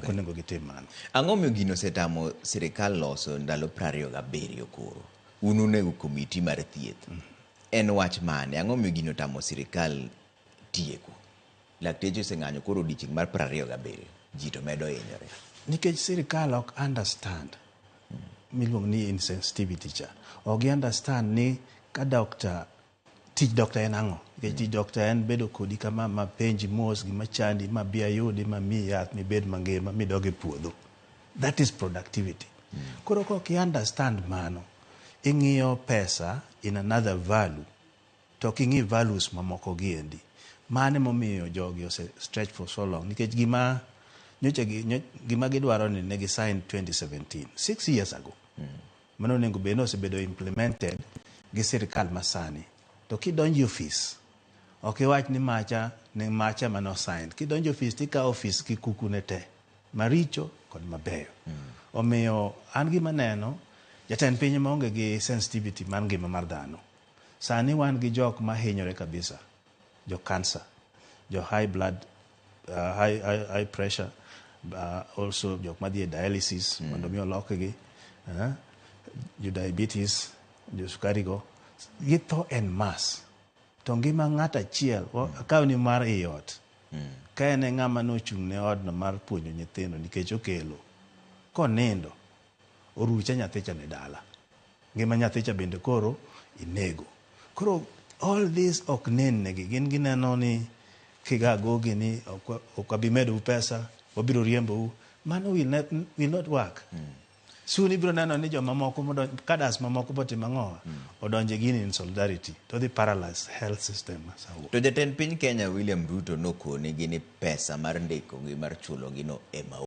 ok onego gitim mano. Ang'o miyo gino setamo sirikal loso ndalo 27 koro? Un unego komiti mar thieth. En wach mane? Ang'o miyo gino tamo sirikal tieko? Lakteche oseng'anyo koro odiochieng' mar 27. Ji to medo hinyore. Nikech sirikal ok understand miluongo ni insensitivity cha. Ok gi understand ni ka tij dokta en ang'o. Nikech tij dokta en bedo kodi kama ma penji mos gima chandi ma bi ayudi ma mi yath mibed mangima midog e puodho. That is productivity. Koro kok i understand mano, ing'iyo pesa in another value, to ok ing'i values mamoko giendi. Mane momiyo jogi ose stretch for so long. Nikech gima gidwaro ni negi sign 2017, 6 years ago. Mano onego bed osebedo implemented gi sirikal masani. To kidonjo office, ok iwach ni macha mano sign. Kidonjo office tika office ki kukune te, maricho kod mabeyo. Omiyo an gima neno, jatend piny maonge gi sensitivity mar ngima mar dhano. Sani wan gi jok mahinyore kabisa, jo cancer, jo high blood, high pressure, also jok madhi dialysis, mondo mi olokgi, jo diabetes, jo sukari go, githo en mass. To ngima ng'at achiel, akaw ni mar iot, ka en ng'ama nochung' ne odno mar puonjo nyithindo nikech okelo, konindo, orucha nyathicha ne dala. Ngima nyathicha bende koro inego. Koro all this ok nen negi, gin gineno ni kigagogi ni ok abimedo pesa, wabiro riembou. Mano will not work. Soon ibiro neno ni joma moko kadas mamoko botimo ang'o, odonje gini in solidarity to the paralyzed health system. To jatend piny Kenya William Ruto nokone gini pesa mar ndiko gi mar chulo gino ema